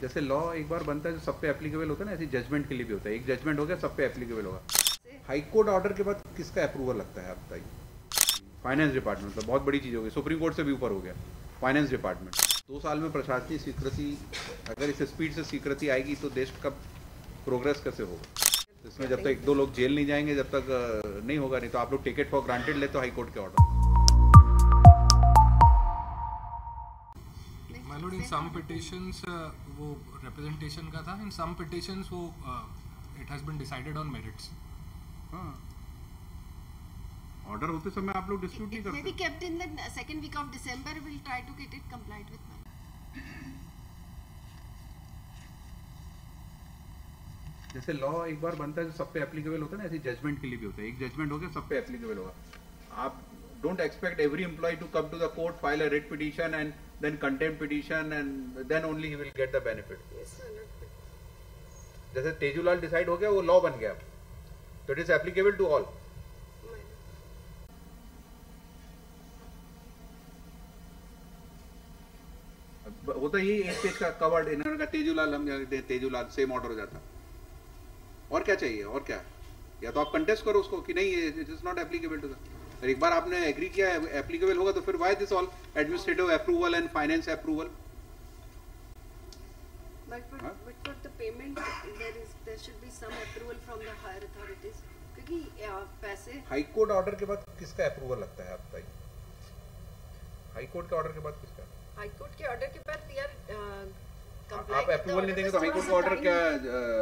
जैसे लॉ एक बार बनता है जो सब पे एप्लीकेबल होता है ना, ऐसी जजमेंट के लिए भी होता है। एक जजमेंट हो गया, सब पे एप्लीकेबल होगा। हाई कोर्ट ऑर्डर के बाद किसका अप्रूवल लगता है, आप बताइए। फाइनेंस डिपार्टमेंट, मतलब बहुत बड़ी चीज़ हो गई, सुप्रीम कोर्ट से भी ऊपर हो गया फाइनेंस डिपार्टमेंट। 2 साल में प्रशासनिक स्वीकृति, अगर इस स्पीड से स्वीकृति आएगी तो देश का प्रोग्रेस कैसे होगा। इसमें जब तक 1-2 लोग जेल नहीं जाएंगे, जब तक नहीं होगा। नहीं तो आप लोग टेक इट फॉर ग्रांटेड लेते हो हाई कोर्ट के order. My lord, in some petitions वो representation का था, in some petitions वो it has been decided on merits. हाँ, ऑर्डर होते समय आप लोग डिस्प्यूट नहीं It may करते। be kept in the second week of December. We'll try to get it complied with. जैसे लॉ एक बार बनता है जो सब पे एप्लीकेबल होता है ना, ऐसी जजमेंट के लिए भी होता है। एक जजमेंट हो गया, सब पे एप्लीकेबल होगा। आप don't expect every employee to come to the court, file a writ petition and then contempt petition and then only he will get the benefit. जैसे तेजूलाल डिसाइड हो गया, वो लॉ बन गया, तो it is applicable to all. वो तो यही एक पेज का कवर्ड, इन्होंने कहा तेजूलाल, हम तेजूलाल सेम ऑर्डर हो जाता। और क्या चाहिए, और क्या? या तो आप कंटेस्ट करो उसको कि नहीं it is not applicable to the. एक बार आपने एग्री किया एप्लीकेबल होगा, तो फिर why this all administrative approval and finance approval. But for the payment, there should be some approval from the higher authorities. क्योंकि पैसे हाई कोर्ट ऑर्डर के बाद किसका अप्रूवल लगता है, आप बताइए। हाई कोर्ट के ऑर्डर के बाद किसका? हाई कोर्ट के ऑर्डर के बाद यार आप अप्रूवल नहीं देंगे तो हाई कोर्ट का ऑर्डर क्या,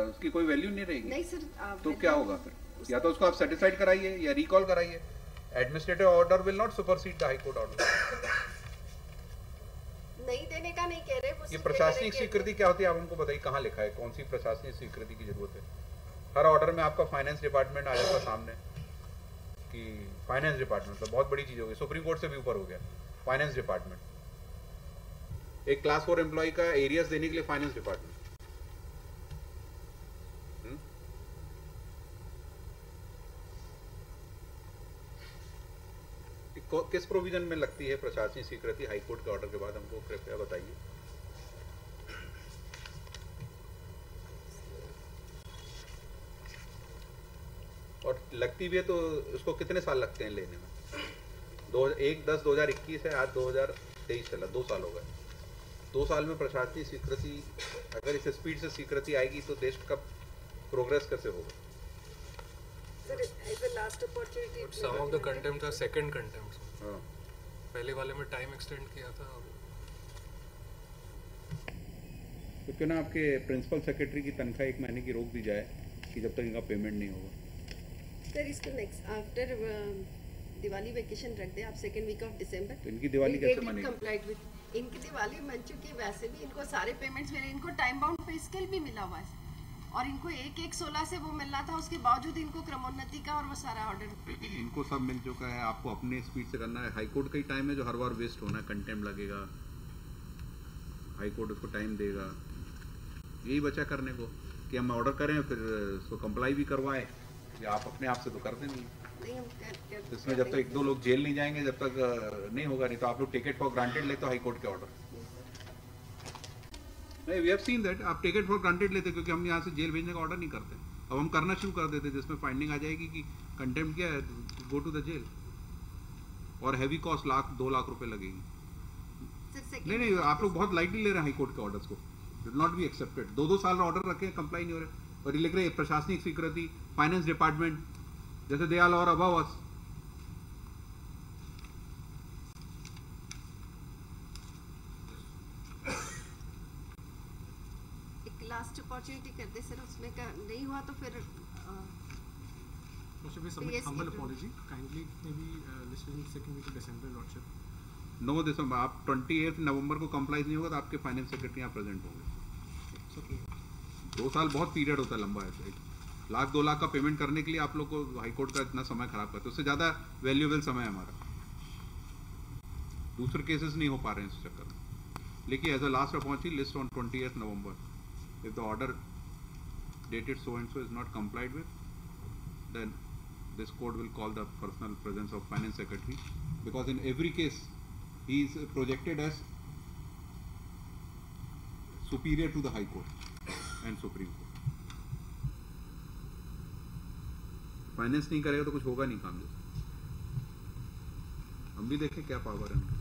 उसकी कोई वैल्यू नहीं रहेगी। नहीं सर, तो क्या होगा फिर? या तो उसको आप सेटिस्फाइड कराइए या रिकॉल कराइए। Administrative order will not supersede the high court order. नहीं देने का नहीं कह रहे। ये प्रशासनिक स्वीकृति क्या होती है, आप हमको बताइए, कहाँ लिखा है, कौन सी प्रशासनिक स्वीकृति की जरूरत है? हर ऑर्डर में आपका फाइनेंस डिपार्टमेंट आ जाता सामने कि फाइनेंस डिपार्टमेंट, तो बहुत बड़ी चीज हो गई, सुप्रीम कोर्ट से भी ऊपर हो गया फाइनेंस डिपार्टमेंट। एक क्लास 4 एम्प्लॉय का एरियर्स देने के लिए फाइनेंस डिपार्टमेंट। किस प्रोविजन में लगती है प्रशासनिक स्वीकृति हाई कोर्ट के ऑर्डर के बाद, हमको कृपया बताइए। और लगती भी है तो उसको कितने साल लगते हैं लेने में? 1/10/2021 है, आज 2023 चला, 2 साल हो गए। 2 साल में प्रशासनिक स्वीकृति, अगर इस स्पीड से स्वीकृति आएगी तो देश का प्रोग्रेस कैसे होगा। Sir, as a last opportunity. But some of the contempts are second contempts. हाँ, पहले वाले में टाइम एक्सटेंड किया था। तो क्यों ना आपके प्रिंसिपल सेक्रेटरी की तनख्वाह 1 महीने की रोक दी जाए कि जब तक इनका पेमेंट नहीं होगा। सर, इसको नेक्स्ट आफ्टर दिवाली वेकेशन रख दे आप, सेकेंड वीक ऑफ दिसंबर। तो इनकी दिवाली कैसे मनेगी? कंप्लीट विद इनकी दिवाली बन चुकी है, वैसे भी इनको सारे पेमेंट्स मिले, इनको टाइम बाउंड पे स्केल भी मिला हुआ है और इनको 1/1/16 से वो मिल रहा था, उसके बावजूद इनको क्रमोन्नति का और वो सारा ऑर्डर इनको सब मिल चुका है। आपको अपने स्पीड से करना है। हाई कोर्ट का ही टाइम है जो हर बार वेस्ट होना है, कंटेम्प्ट लगेगा, हाई कोर्ट उसको टाइम देगा। यही बचा करने को कि हम ऑर्डर करें फिर उसको कंप्लाई भी करवाएं, या आप अपने आप से तो कर देंगे। नहीं हम इसमें जब तक 1-2 लोग जेल नहीं जाएंगे, जब तक नहीं होगा। नहीं तो आप लोग टेक इट फॉर ग्रांटेड लेते हो हाई कोर्ट के ऑर्डर। नहीं, वी हैव सीन दैट आप टेक इट फॉर ग्रांटेड लेते, क्योंकि हम यहाँ से जेल भेजने का ऑर्डर नहीं करते। अब हम करना शुरू कर देते, जिसमें फाइंडिंग आ जाएगी कि कंटेम्प्ट किया है, गो टू द जेल, और हैवी कॉस्ट 1-2 लाख रुपए लगेगी। नहीं, आप लोग बहुत लाइटली ले रहे हैं हाई कोर्ट के ऑर्डर्स को। Will not be accepted. 2-2 साल ऑर्डर रखे, कंप्लाई नहीं हो रहे, और ये लिख रहे प्रशासनिक स्वीकृति, फाइनेंस डिपार्टमेंट, जैसे दे आर और अबव अस। लास्ट अपॉर्चुनिटी कर दे सर, उसमें का नहीं हुआ तो फिर Should we submit humble apology? Kindly maybe listed in second week of December, Lordship. 9 दिसंबर, आप 28 नवंबर को कंप्लाई नहीं होगा तो आपके फाइनेंस सेक्रेटरी यहाँ प्रेजेंट होंगे। 2 साल बहुत पीरियड होता है, लंबा है। 1-2 लाख का पेमेंट करने के लिए आप लोग को हाई कोर्ट का इतना समय खराब करते हैं, उससे ज़्यादा वैल्यूएबल समय है हमारा। दूसरे केसेस नहीं हो पा रहे हैं इस चक्कर में। लेकिन as a last opportunity list on 28 November, if the order dated so and so is not complied with, then this court will call the personal presence of finance secretary, because in every case he is projected as superior to the high court and supreme court. Finance नहीं करेगा तो कुछ होगा नहीं काम जैसे। हम भी देखें क्या पावर है उनका।